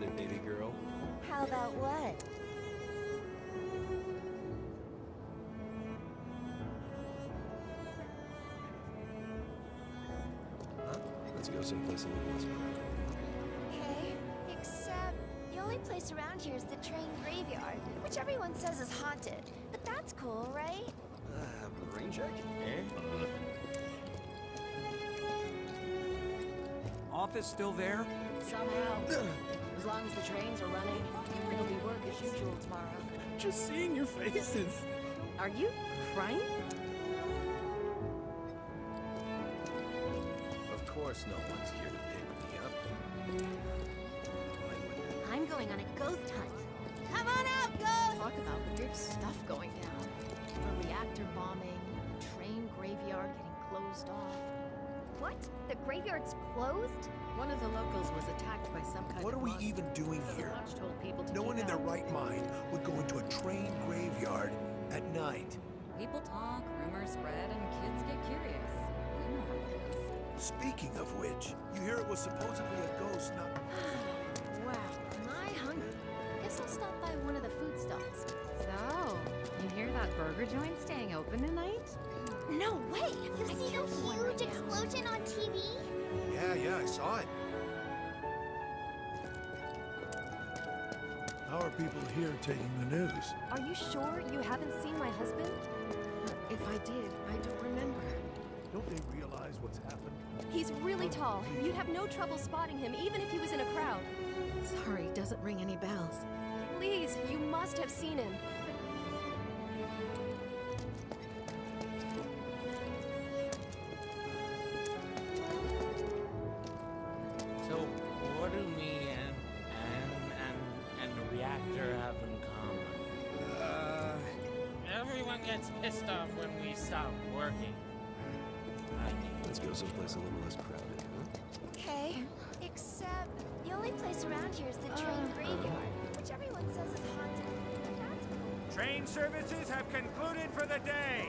it, baby girl. How about what? Huh? Let's go someplace a little less crowded. Okay, except the only place around here is the train graveyard, which everyone says is haunted. But that's cool, right? Rain check? Eh? Office still there? Somehow. As long as the trains are running, it'll be work as usual tomorrow. Just seeing your faces. Are you crying? Of course no one's here to pick me up. I'm going on a ghost hunt. Come on out, ghost! Talk about weird stuff going down. A reactor bombing, train graveyard getting closed off. What? The graveyard's closed? One of the locals was attacked by some kind What of are we monster. even doing So the here? watch told people to No keep one in their out. right mind would go into a train graveyard at night. People talk, rumors spread, and kids get curious. You know how it is. Speaking of which, you hear it was supposedly a ghost, not... Wow, am I hungry? Guess I'll stop by one of the food stalls. So, you hear that burger joint staying open tonight? No way! You I see can't the believe right huge now. explosion on TV? Yeah, I saw it. How are people here taking the news? Are you sure you haven't seen my husband? If I did, I don't remember. Don't they realize what's happened? He's really tall. You'd have no trouble spotting him, even if he was in a crowd. Sorry, doesn't ring any bells. Please, you must have seen him. So, what do me and the reactor have in common? Everyone gets pissed off when we stop working. Let's go someplace a little less crowded, huh? Okay, except the only place around here is the train graveyard, which everyone says is haunted. But that's cool. Train services have concluded for the day.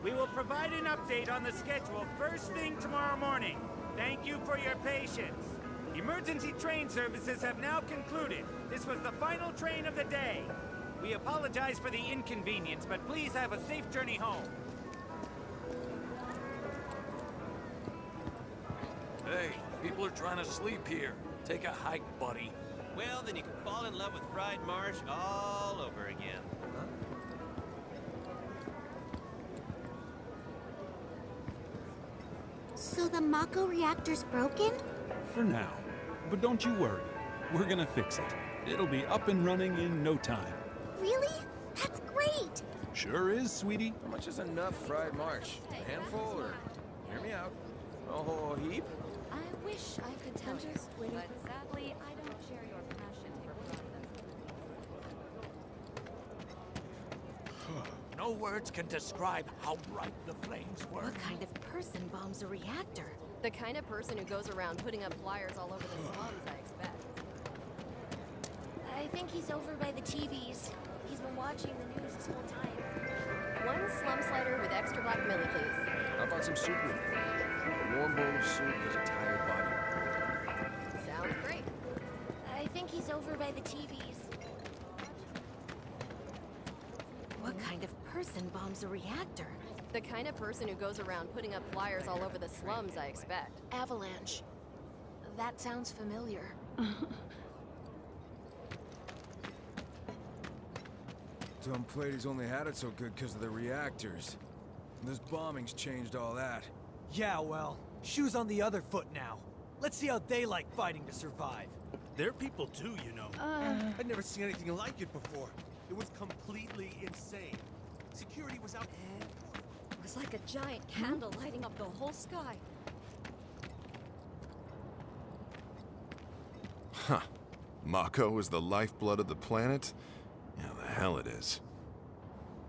We will provide an update on the schedule first thing tomorrow morning. Thank you for your patience. Emergency train services have now concluded. This was the final train of the day. We apologize for the inconvenience, but please have a safe journey home. Hey, people are trying to sleep here. Take a hike, buddy. Well, then you can fall in love with fried marsh all over again. So the Mako reactor's broken? For now. But don't you worry. We're gonna fix it. It'll be up and running in no time. Really? That's great! Sure is, sweetie. How much is enough fried marsh? A handful or... Hear me out. A whole heap? I wish I could tell you, but sadly, I don't share your passion for process. No words can describe how bright the flames were. What kind of person bombs a reactor? The kind of person who goes around putting up flyers all over the slums, I expect. I think he's over by the TVs. He's been watching the news this whole time. One slum slider with extra black millie, please. How about some soup with me? A warm bowl of soup is a tired body. Sounds great. I think he's over by the TVs. What kind of person bombs a reactor? The kind of person who goes around putting up flyers all over the slums, I expect. Avalanche. That sounds familiar. Dumb Platy's only had it so good because of the reactors. This bombing's changed all that. Yeah, well, shoes on the other foot now. Let's see how they like fighting to survive. They're people too, you know. I'd never seen anything like it before. It was completely insane. Security was out. It was like a giant candle lighting up the whole sky. Huh. Mako is the lifeblood of the planet? Yeah, the hell it is.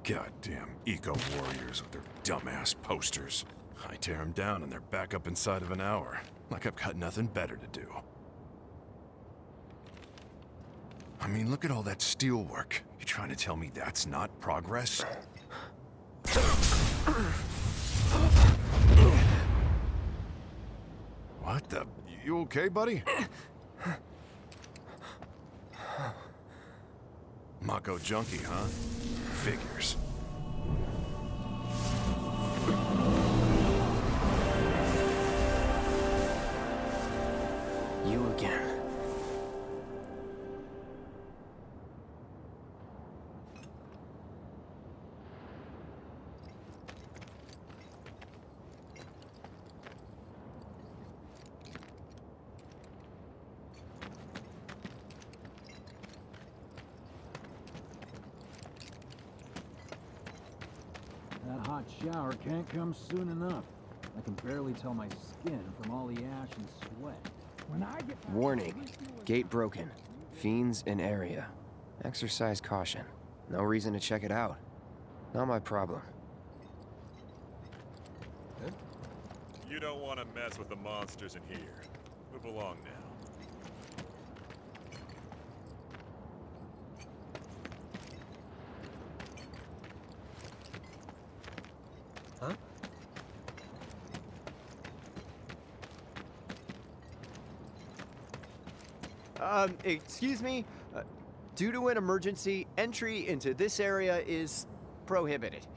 Goddamn eco-warriors with their dumbass posters. I tear them down and they're back up inside of an hour. Like I've got nothing better to do. I mean, look at all that steel work. You trying to tell me that's not progress? What the... You okay, buddy? Mako junkie, huh? Figures. You again. That hot shower can't come soon enough. I can barely tell my skin from all the ash and sweat. When I get Warning. Gate broken. Fiends in area. Exercise caution. No reason to check it out. Not my problem. You don't want to mess with the monsters in here. Move along now. Huh? Excuse me? Due to an emergency, entry into this area is prohibited.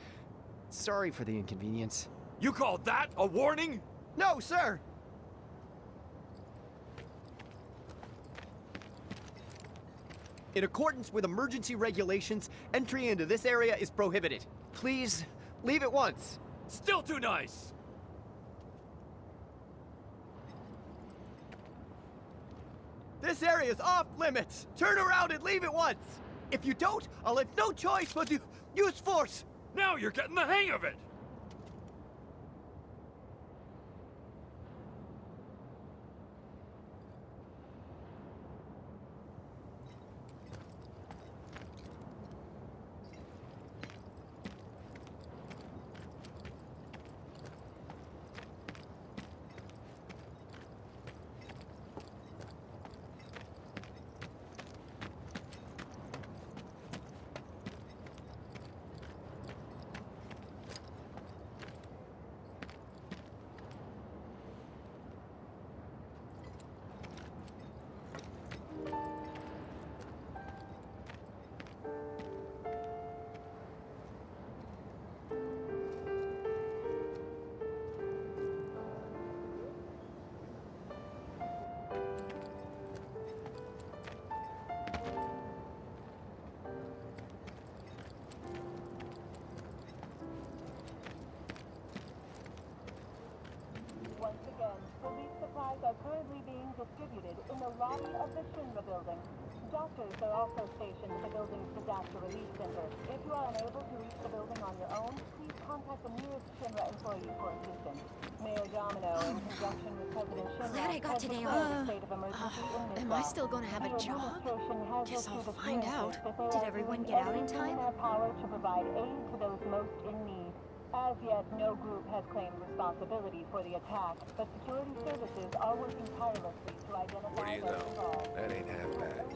Sorry for the inconvenience. You call that a warning? No, sir! In accordance with emergency regulations, entry into this area is prohibited. Please, leave at once. Still too nice! This area is off limits! Turn around and leave at once! If you don't, I'll have no choice but to use force! Now you're getting the hang of it! Once again, police supplies are currently being distributed in the lobby of the Shinra building. Doctors are also stationed at the building's disaster relief center. If you are unable to reach the building on your own, please contact the nearest Shinra employee for assistance. Mayor Domino, in conjunction with President Shinra, Glad I got has today declared off. a state of emergency in Am I still gonna have a job? Guess I'll find out. Did everyone get out in time? Their power to provide aid to those most in need. As yet, no group has claimed responsibility for the attack, but security services are working tirelessly to identify What do you those know? involved. That ain't half bad.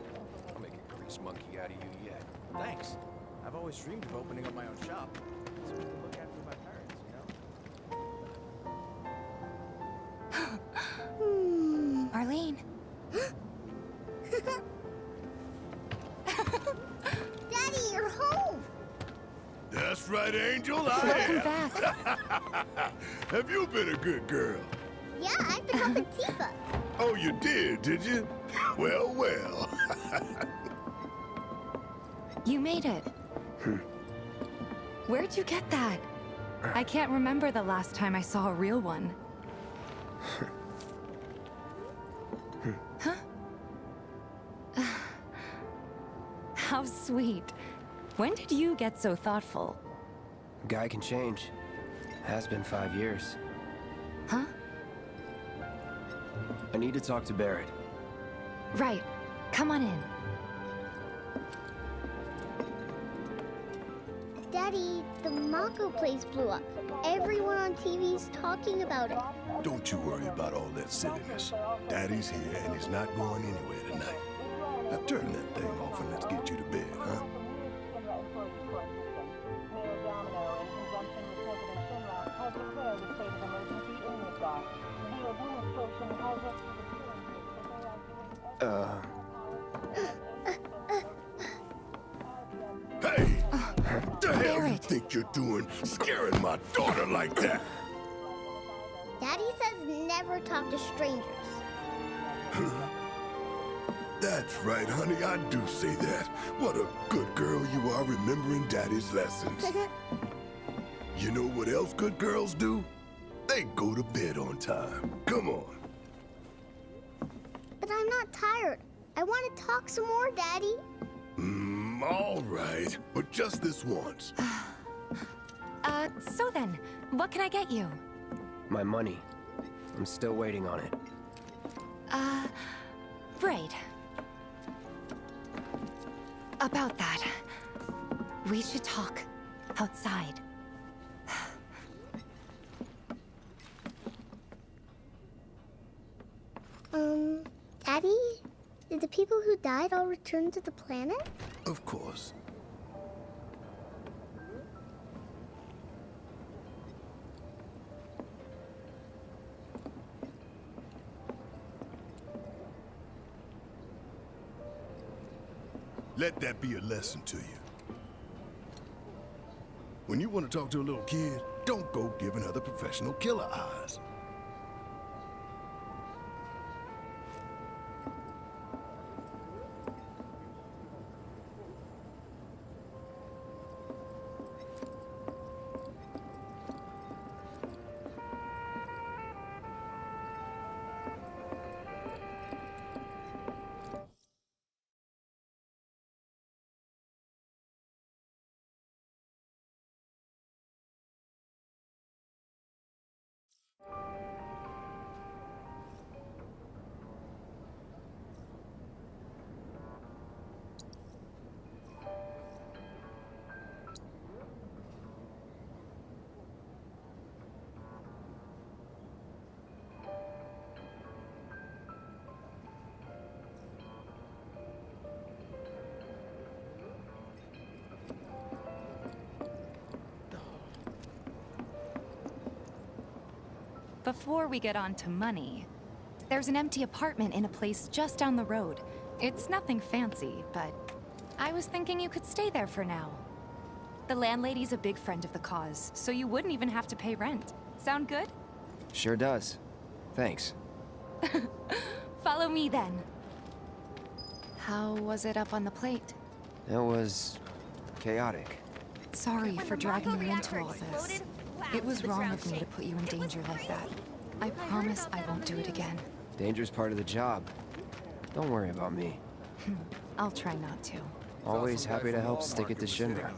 I'll make a grease monkey out of you yet. Thanks. I've always dreamed of opening up my own shop, so we can look after my parents, you know? Arlene. Daddy, you're home! That's right, Angel. Welcome back. Have you been a good girl? Yeah, I've been helping Tifa. Oh, you did you? Well, well. You made it. Where'd you get that? I can't remember the last time I saw a real one. Huh? How sweet. When did you get so thoughtful? A guy can change. Has been 5 years. Huh? I need to talk to Barrett. Right. Come on in. Daddy, the Mako place blew up. Everyone on TV's talking about it. Don't you worry about all that silliness. Daddy's here and he's not going anywhere tonight. Now turn that thing off and let's get you to bed, huh? Has declared a state of emergency in Midgar. The administration has what you're doing, scaring my daughter like that? Daddy says never talk to strangers. That's right, honey, I do say that. What a good girl you are remembering Daddy's lessons. You know what else good girls do? They go to bed on time. Come on. But I'm not tired. I want to talk some more, Daddy. All right, but just this once. So then, what can I get you? My money. I'm still waiting on it. Right. About that. We should talk outside. Daddy? Did the people who died all return to the planet? Of course. Let that be a lesson to you. When you want to talk to a little kid, don't go giving her the professional killer eyes. Before we get on to money, there's an empty apartment in a place just down the road. It's nothing fancy, but I was thinking you could stay there for now. The landlady's a big friend of the cause, so you wouldn't even have to pay rent. Sound good? Sure does. Thanks. Follow me then. How was it up on the plate? It was chaotic. Sorry for dragging you into all this. It was wrong of me to put you in danger like that. I promise I won't do it again. Danger's part of the job. Don't worry about me. I'll try not to. Always happy to help stick it to Shinra.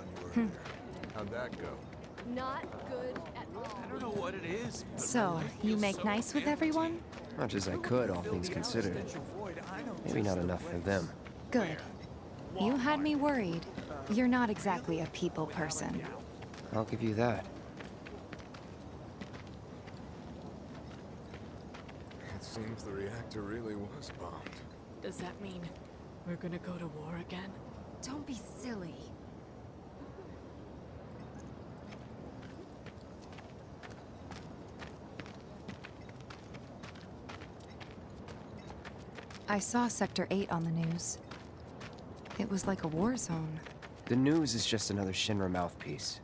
How'd that go? Not good at all. I don't know what it is. But So, you make nice with everyone? Much as I could, all things considered. Maybe not enough for them. Good. You had me worried. You're not exactly a people person. I'll give you that. It seems the reactor really was bombed. Does that mean we're gonna go to war again? Don't be silly. I saw Sector 8 on the news. It was like a war zone. The news is just another Shinra mouthpiece.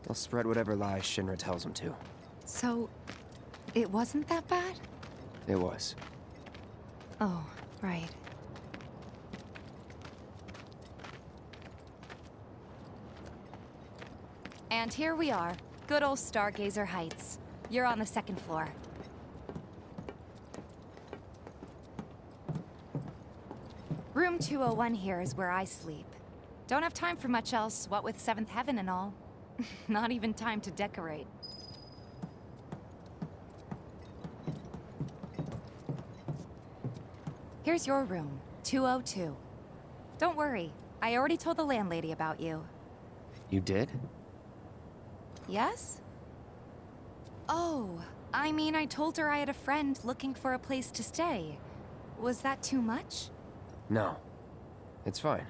They'll spread whatever lies Shinra tells them to. So, it wasn't that bad? It was. Oh, right. And here we are. Good old Stargazer Heights. You're on the second floor. Room 201 here is where I sleep. Don't have time for much else, what with 7th Heaven and all. Not even time to decorate. Here's your room, 202. Don't worry, I already told the landlady about you. You did? Yes? Oh, I mean, I told her I had a friend looking for a place to stay. Was that too much? No. It's fine.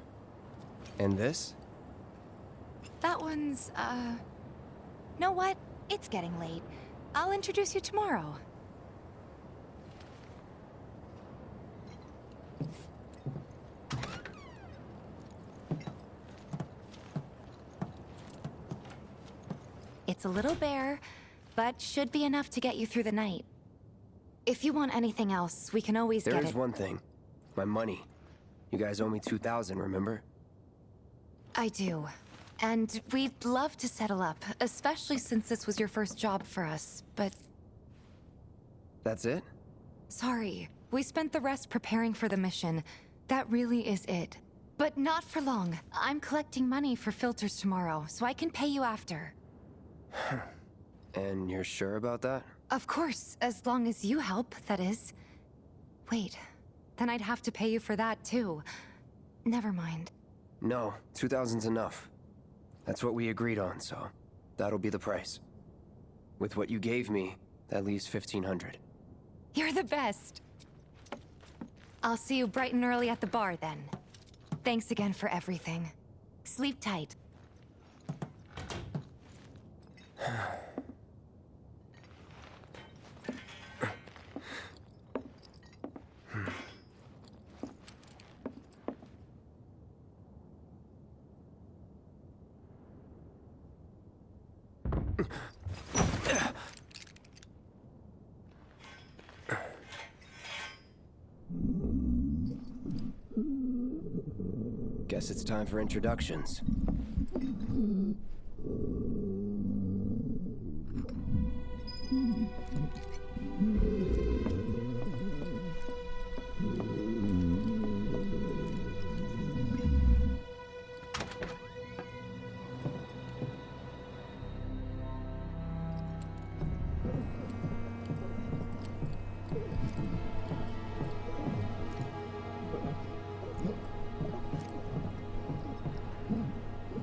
And this? That one's, know what? It's getting late. I'll introduce you tomorrow. It's a little bare, but should be enough to get you through the night. If you want anything else, we can always get it. There is one thing. My money. You guys owe me 2,000, remember? I do. And we'd love to settle up, especially since this was your first job for us, but... That's it? Sorry. We spent the rest preparing for the mission. That really is it. But not for long. I'm collecting money for filters tomorrow, so I can pay you after. And you're sure about that? Of course, as long as you help, that is. Wait, then I'd have to pay you for that too. Never mind. No, 2,000's enough. That's what we agreed on, so that'll be the price. With what you gave me, that leaves 1,500. You're the best. I'll see you bright and early at the bar then. Thanks again for everything. Sleep tight. Guess it's time for introductions.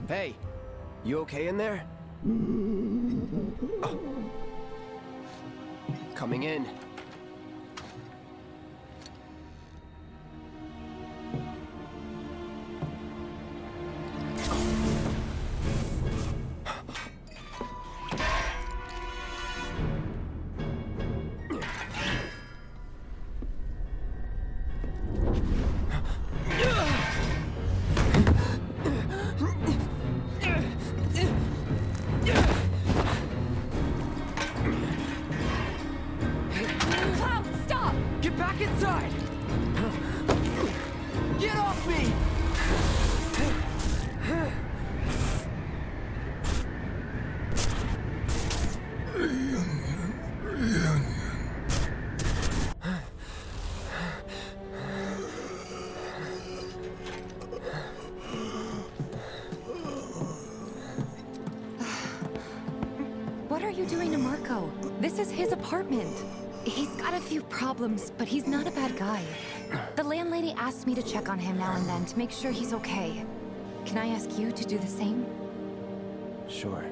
Hey, you okay in there? Oh. Coming in. What are you doing to Marco? This is his apartment. He's got a few problems, but he's not a bad guy. The landlady asked me to check on him now and then to make sure he's okay. Can I ask you to do the same? Sure.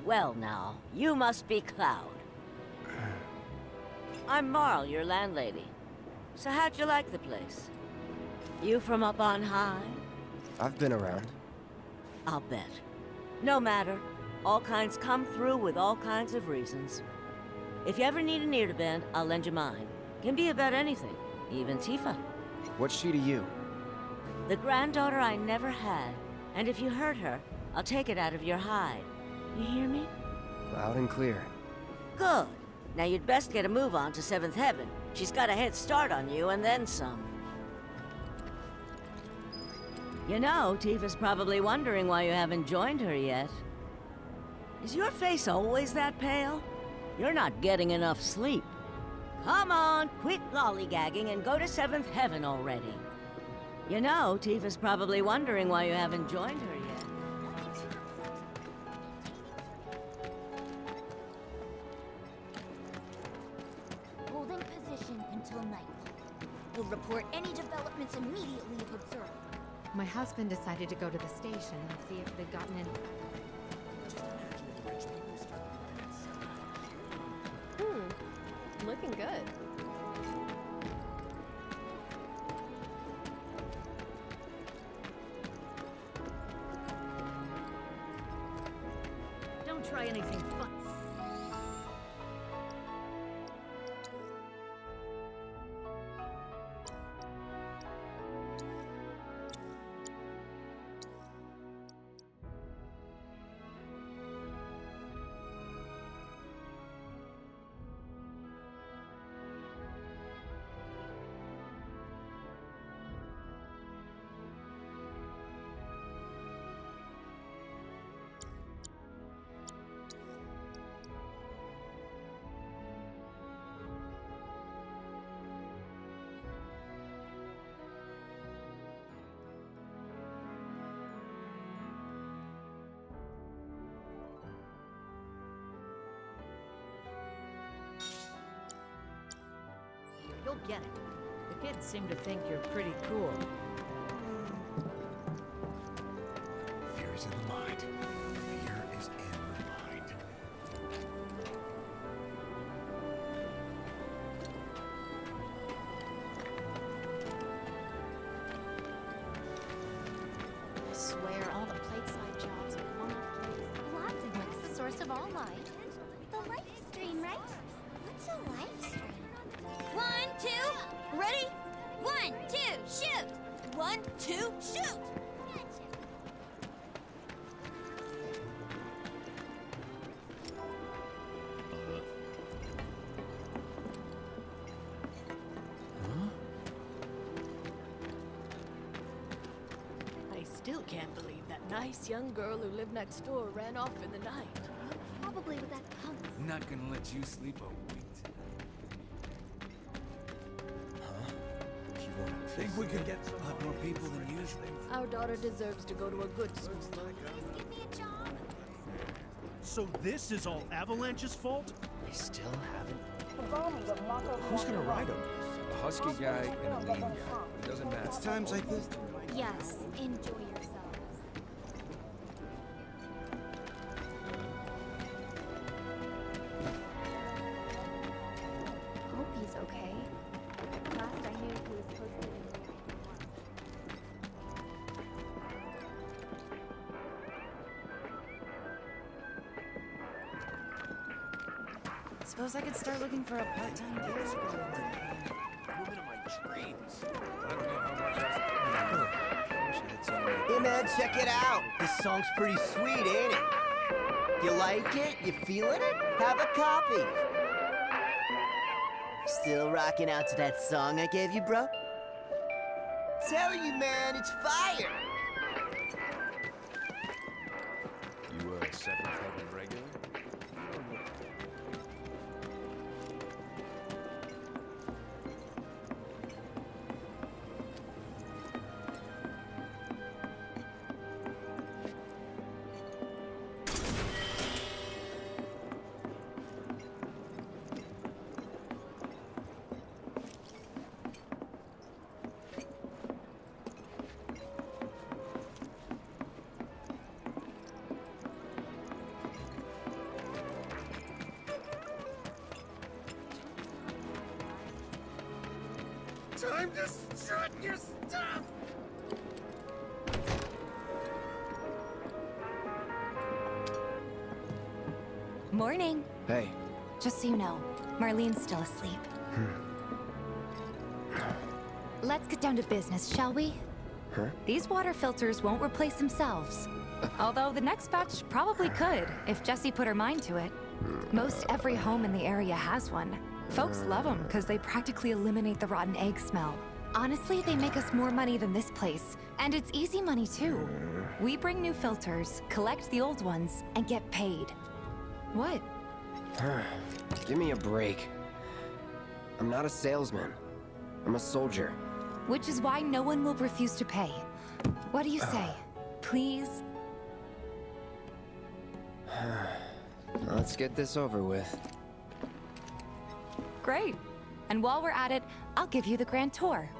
Well now, you must be Cloud. I'm Marl, your landlady. So how'd you like the place? You from up on high? I've been around. I'll bet. No matter. All kinds come through with all kinds of reasons. If you ever need an ear to bend, I'll lend you mine. Can be about anything, even Tifa. What's she to you? The granddaughter I never had. And if you hurt her, I'll take it out of your hide. You hear me? Loud and clear. Good. Now you'd best get a move on to 7th Heaven. She's got a head start on you and then some. You know, Tifa's probably wondering why you haven't joined her yet. Is your face always that pale? You're not getting enough sleep. Come on, quit lollygagging and go to 7th Heaven already. You know, Tifa's probably wondering why you haven't joined her yet. Holding position until nightfall. We'll report any developments immediately if observed. My husband decided to go to the station and see if they'd gotten in. Looking good. Don't try anything fun. You'll get it. The kids seem to think you're pretty cool. Fear is in the mind. Fear is in the mind. I swear, all the plateside jobs are one-off cases. Lots of what's the source of all life? The life stream, right? What's a life stream? 1, 2, ready? 1, 2, shoot! 1, 2, shoot! I still can't believe that nice young girl who lived next door ran off in the night. Probably with that pump. Not gonna let you sleep a wink tonight. Think we could get a lot more people than usual. Our daughter deserves to go to a good school. Please give me a job. So this is all Avalanche's fault? They still haven't. Who's gonna ride him? A husky guy and a lean guy. It doesn't matter. It's times like this. Yes, enjoy yourselves. Hope he's okay. Last I knew, he was supposed to be in reactor 1. Suppose I could start looking for a part-time gig. Woman of my dreams. I don't know how much else. Hey man, check it out. This song's pretty sweet, ain't it? You like it? You feeling it? Have a copy. Still rocking out to that song I gave you, bro? Telling you, man, it's fire. You a 7th Heaven regular? Time to strut your stuff! Morning. Hey, Just so you know, Marlene's still asleep. Let's get down to business, shall we? Huh? These water filters won't replace themselves. Although the next batch probably could, if Jessie put her mind to it. Most every home in the area has one. Folks love them because they practically eliminate the rotten egg smell. Honestly, they make us more money than this place. And it's easy money, too. We bring new filters, collect the old ones, and get paid. What? Give me a break. I'm not a salesman. I'm a soldier. Which is why no one will refuse to pay. What do you say? Please? Let's get this over with. Great. And while we're at it, I'll give you the grand tour.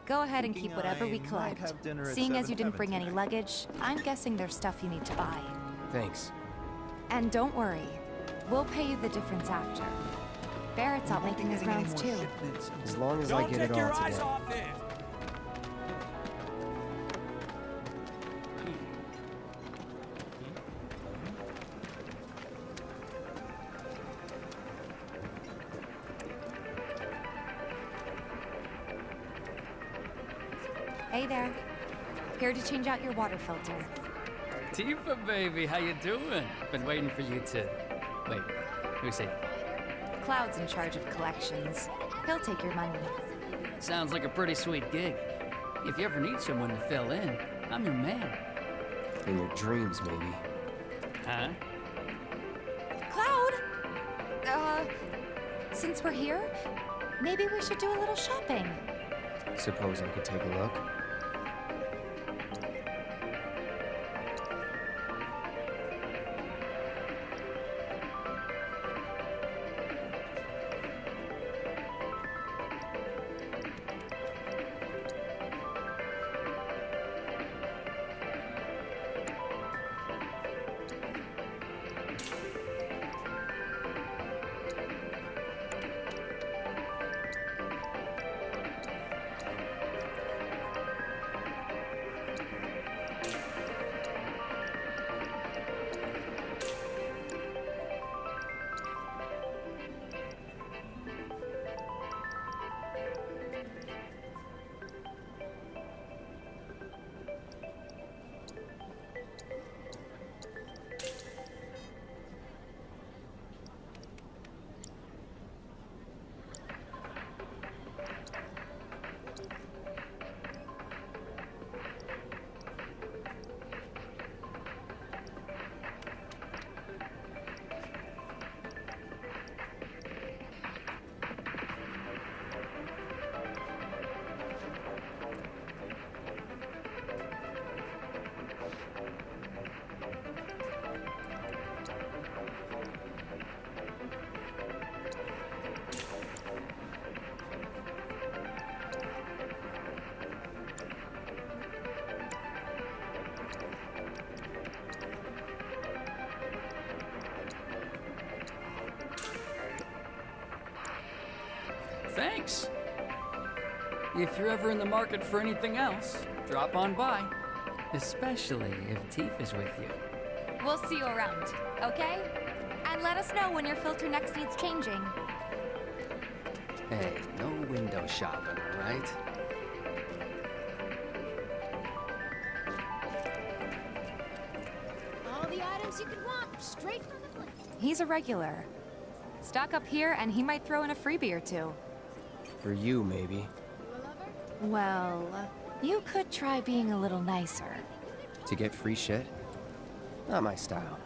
Go ahead and keep whatever we collect. Seeing as you didn't bring any luggage, I'm guessing there's stuff you need to buy. Thanks. And don't worry, we'll pay you the difference after. Barrett's out making his rounds too. As long as I get it all together. Hey there. Here to change out your water filter. Tifa, baby, how you doing? Been waiting for you to... Wait, who's it? Cloud's in charge of collections. He'll take your money. Sounds like a pretty sweet gig. If you ever need someone to fill in, I'm your man. In your dreams, maybe. Huh? Cloud! Since we're here, maybe we should do a little shopping. Suppose I could take a look? Thanks. If you're ever in the market for anything else, drop on by. Especially if Tifa's with you. We'll see you around, okay? And let us know when your filter next needs changing. Hey, no window shopping, all right? All the items you could want, straight from the place. He's a regular. Stock up here and he might throw in a freebie or two. For you, maybe. Well, you could try being a little nicer. To get free shit? Not my style.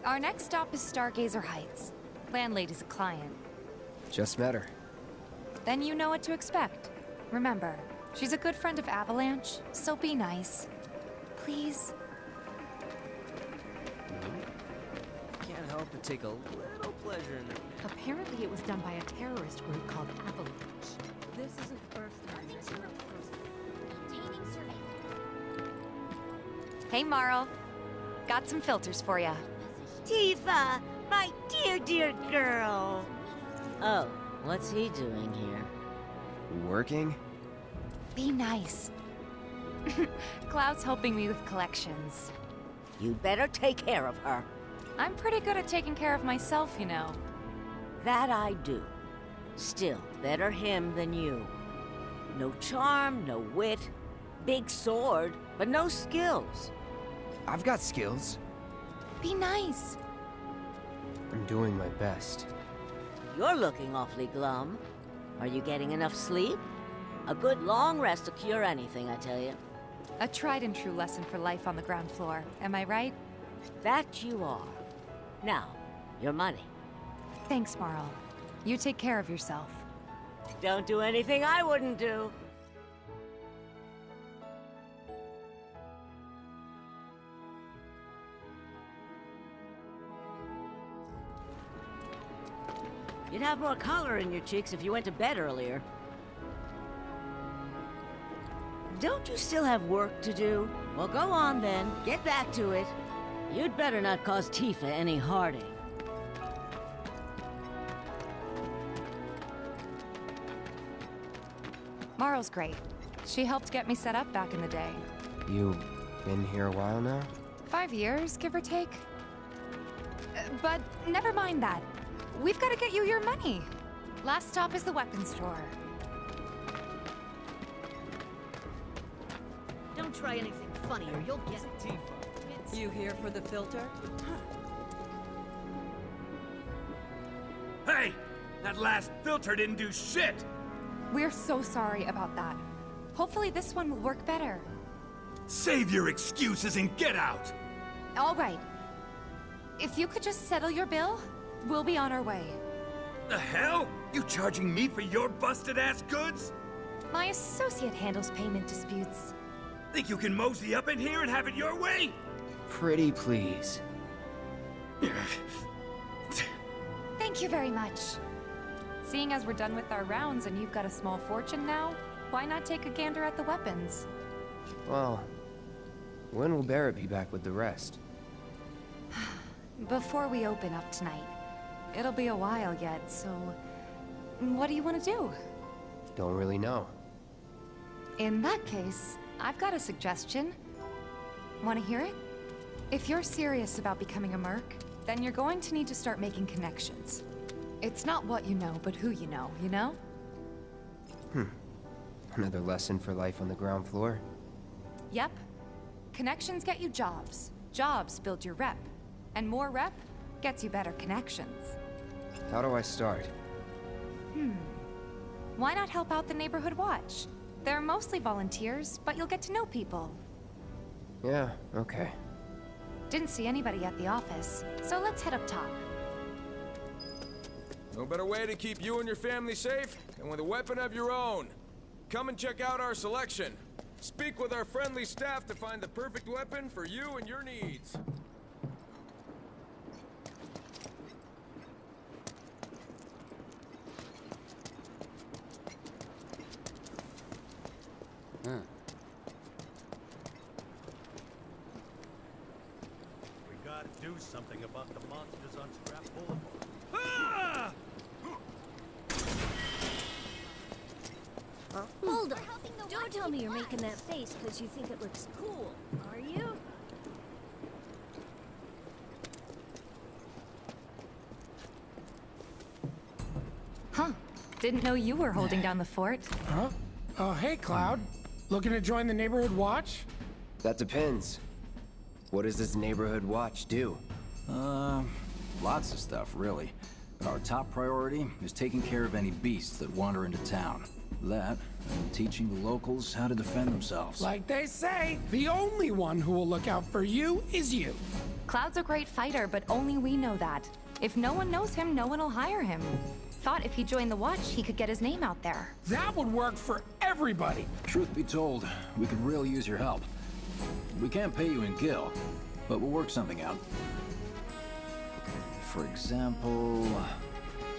Our next stop is Stargazer Heights. Landlady's a client. Just met her. Then you know what to expect. Remember, she's a good friend of Avalanche, so be nice. Please? Can't help but take a little pleasure in it. Apparently it was done by a terrorist group called Avalanche. This isn't the first time there's been a person. Maintaining surveillance. Hey, Marl. Got some filters for ya. Tifa, my dear, dear girl. Oh, What's he doing here? Working? Be nice. Cloud's helping me with collections. You'd better take care of her. I'm pretty good at taking care of myself, you know. That I do. Still, better him than you. No charm, no wit. Big sword, but no skills. I've got skills. Be nice. I'm doing my best. You're looking awfully glum. Are you getting enough sleep? A good long rest will cure anything, I tell you. A tried and true lesson for life on the ground floor, am I right? That you are. Now, your money. Thanks, Marl. You take care of yourself. Don't do anything I wouldn't do. You'd have more color in your cheeks if you went to bed earlier. Don't you still have work to do? Well, go on then. Get back to it. You'd better not cause Tifa any heartache. Marl's great. She helped get me set up back in the day. You been here a while now? 5 years, give or take. But never mind that. We've got to get you your money. Last stop is the weapons store. Don't try anything funny or you'll get it. You here for the filter? Hey! That last filter didn't do shit! We're so sorry about that. Hopefully this one will work better. Save your excuses and get out! All right. If you could just settle your bill, we'll be on our way. The hell? You charging me for your busted-ass goods? My associate handles payment disputes. Think you can mosey up in here and have it your way? Pretty please. Thank you very much. Seeing as we're done with our rounds and you've got a small fortune now, why not take a gander at the weapons? Well, when will Barrett be back with the rest? Before we open up tonight. It'll be a while yet, so... what do you want to do? Don't really know. In that case, I've got a suggestion. Want to hear it? If you're serious about becoming a merc, then you're going to need to start making connections. It's not what you know, but who you know, you know? Another lesson for life on the ground floor? Yep. Connections get you jobs. Jobs build your rep. And more rep gets you better connections. How do I start? Why not help out the Neighborhood Watch? They're mostly volunteers, but you'll get to know people. Yeah, okay. Didn't see anybody at the office, so let's head up top. No better way to keep you and your family safe than with a weapon of your own. Come and check out our selection. Speak with our friendly staff to find the perfect weapon for you and your needs. We gotta do something about the monsters on Scrap Boulevard. Ah! Hold on. Don't tell me you're making that face because you think it looks cool, are you? Huh. Didn't know you were holding down the fort. Huh? Oh, hey, Cloud. Looking to join the Neighborhood Watch? That depends. What does this Neighborhood Watch do? Lots of stuff, really. But our top priority is taking care of any beasts that wander into town. That, and teaching the locals how to defend themselves. Like they say, the only one who will look out for you is you. Cloud's a great fighter, but only we know that. If no one knows him, no one will hire him. Thought if he joined the Watch, he could get his name out there. That would work for everybody. Truth be told, we could really use your help. We can't pay you in gil, but we'll work something out. For example...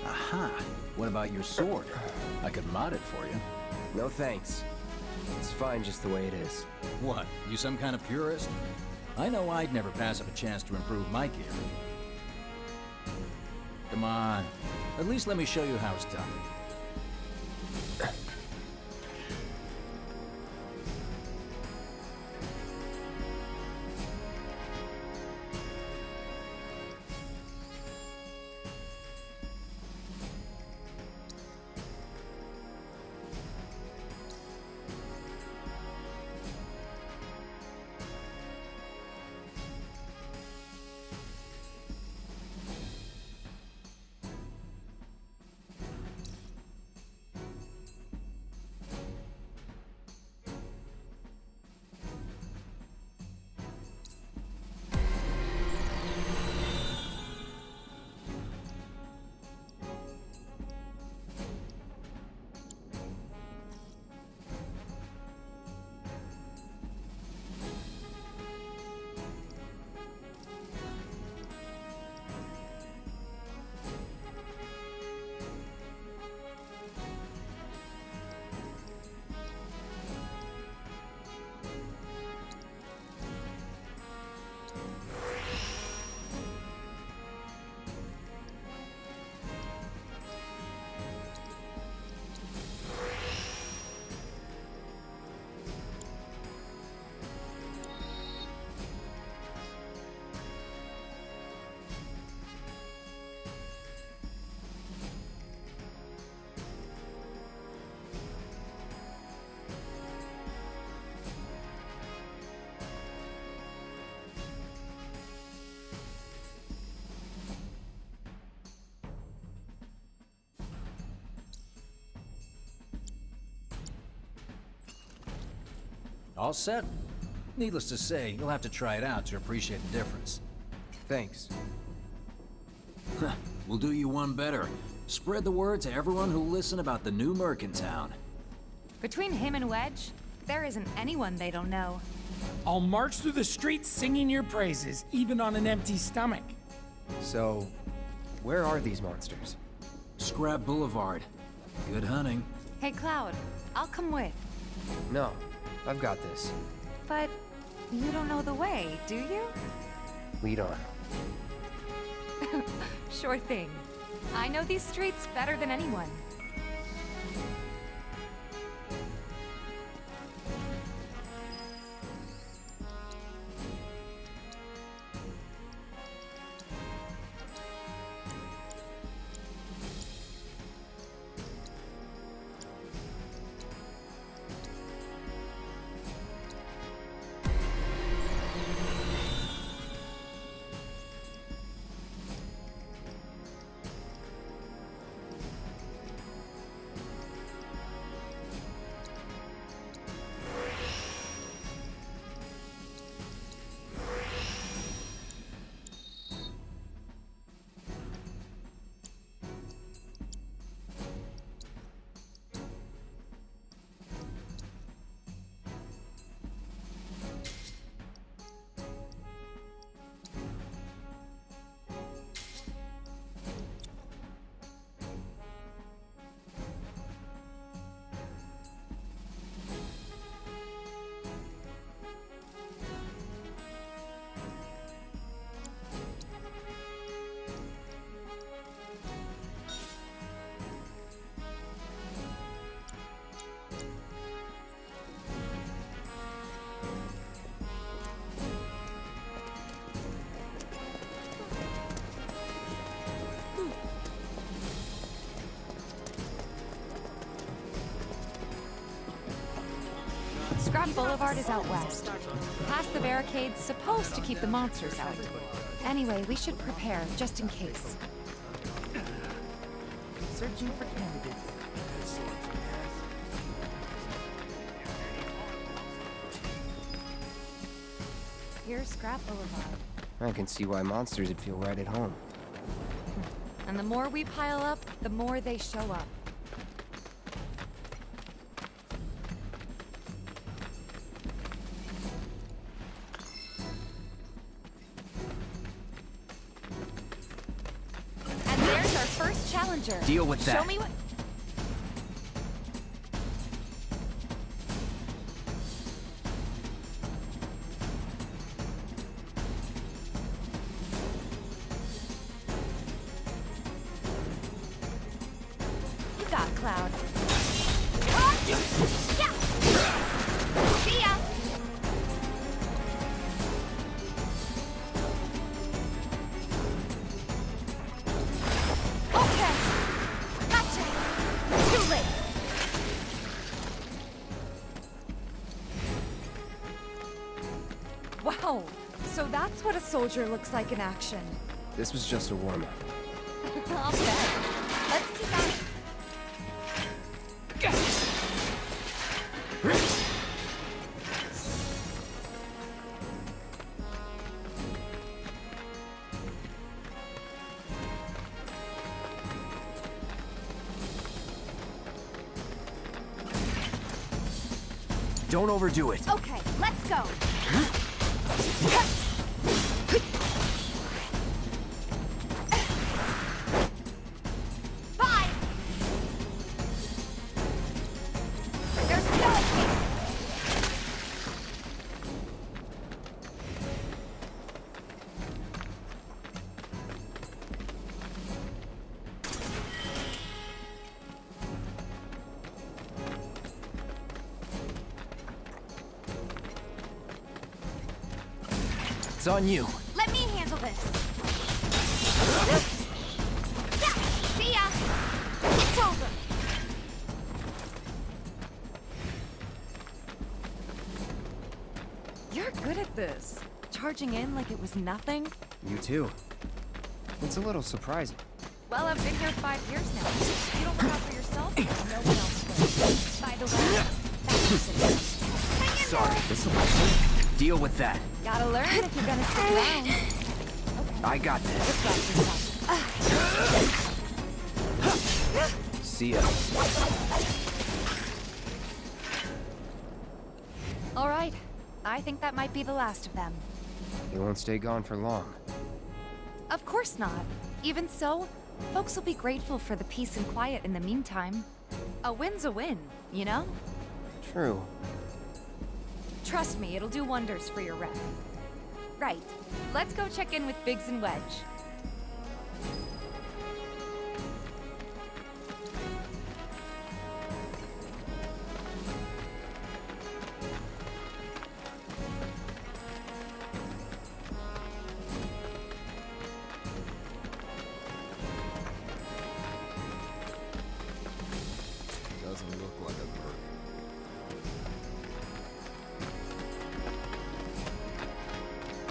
Aha! What about your sword? I could mod it for you. No thanks. It's fine just the way it is. What? You some kind of purist? I know I'd never pass up a chance to improve my gear. Come on. At least let me show you how it's done. All set? Needless to say, you'll have to try it out to appreciate the difference. Thanks. We'll do you one better. Spread the word to everyone who'll listen about the new Merc in town. Between him and Wedge, there isn't anyone they don't know. I'll march through the streets singing your praises, even on an empty stomach. So, where are these monsters? Scrap Boulevard. Good hunting. Hey, Cloud, I'll come with. No, I've got this. But you don't know the way, do you? Lead on. Sure thing. I know these streets better than anyone. Scrap Boulevard is out west. Past the barricades, supposed to keep the monsters out. Anyway, we should prepare, just in case. Searching for candidates. Here's Scrap Boulevard. I can see why monsters would feel right at home. And the more we pile up, the more they show up. And there's our first challenger. Deal with that. Show me what... You got Cloud. Yeah. See ya. Okay. Gotcha. Too late. Wow. So that's what a soldier looks like in action. This was just a warm-up. I'll bet. Let's keep on. Don't overdo it. Okay, let's go. Bye. There's no escape. It's on you. Let me handle this. Yeah, see ya. It's over. You're good at this. Charging in like it was nothing. You too. It's a little surprising. Well, I've been here 5 years now. If you don't look out for yourself, no one else will. By the way, that was it. Hang in sorry. Deal with that. Gotta learn if you're gonna stick around. I got this. See ya. All right. I think that might be the last of them. They won't stay gone for long. Of course not. Even so, folks will be grateful for the peace and quiet in the meantime. A win's a win, you know? True. Trust me, it'll do wonders for your rep. Right. Let's go check in with Biggs and Wedge. Doesn't look like a perk.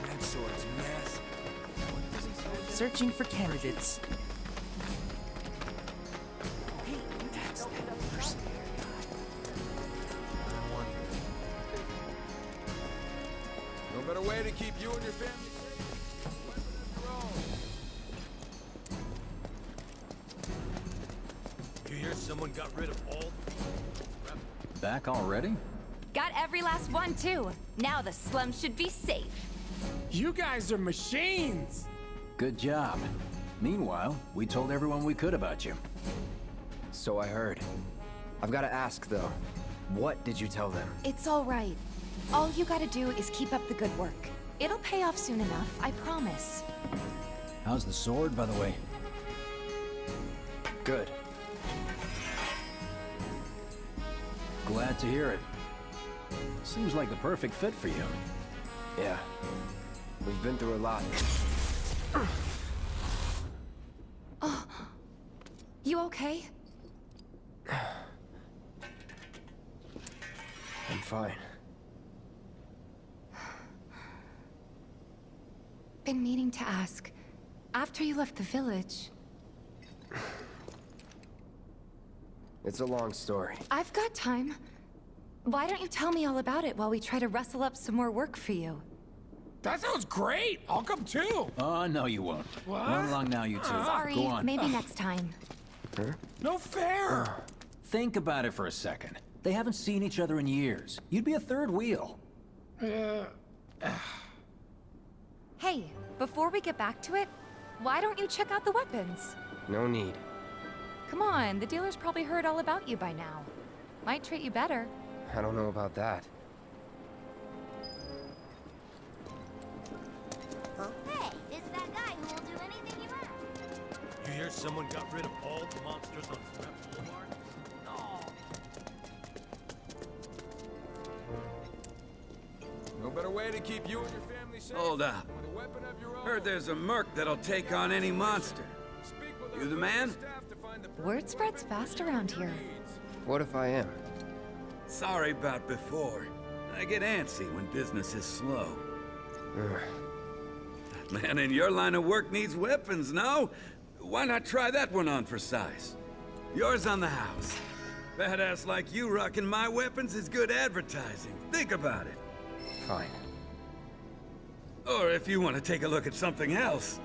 That sword's massive. Searching for candidates. That's that person. No better way to keep you and your family safe. Weapon of your own. You hear someone got rid of all? Back already? Got every last one, too. Now the slums should be safe. You guys are machines! Good job. Meanwhile, we told everyone we could about you. So I heard. I've got to ask, though. What did you tell them? It's all right. All you gotta do is keep up the good work. It'll pay off soon enough, I promise. How's the sword, by the way? Good. Glad to hear it. Seems like the perfect fit for you. Yeah. We've been through a lot. Oh. You okay? I'm fine. Been meaning to ask. After you left the village... It's a long story. I've got time. Why don't you tell me all about it while we try to rustle up some more work for you? That sounds great! I'll come too! Oh, no you won't. What? Run along now, you two. Sorry, Go on. maybe next time. Huh? No fair! Think about it for a second. They haven't seen each other in years. You'd be a third wheel. Hey, before we get back to it, why don't you check out the weapons? No need. Come on, the dealer's probably heard all about you by now. Might treat you better. I don't know about that. Hey, it's that guy who will do anything you ask. You hear someone got rid of all the monsters on Scrap Boulevard? No better way to keep you and your family safe. Hold up. With a weapon of your own. Heard there's a merc that'll take on any monster. You the man? Word spreads fast around here. What if I am? Sorry about before. I get antsy when business is slow. Man in your line of work needs weapons, no? Why not try that one on for size? Yours on the house. Badass like you rocking my weapons is good advertising. Think about it. Fine. Or if you want to take a look at something else.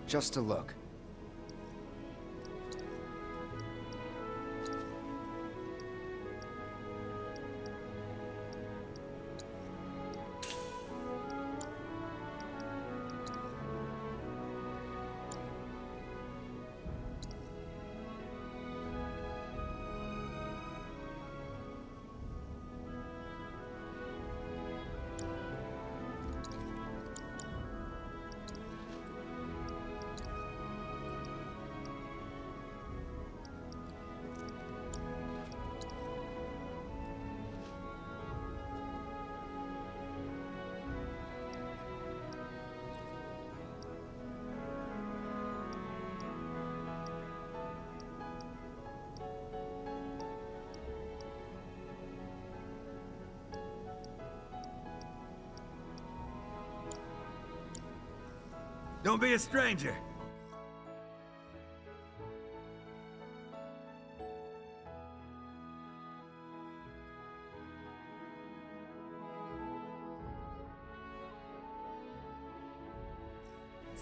Just a look. Don't be a stranger.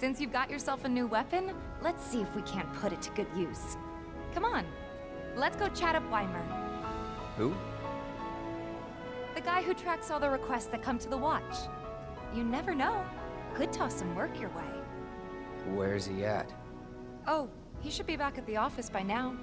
Since you've got yourself a new weapon, let's see if we can't put it to good use. Come on, let's go chat up Weimer. Who? The guy who tracks all the requests that come to the watch. You never know. Could toss some work your way. Where's he at? Oh, he should be back at the office by now.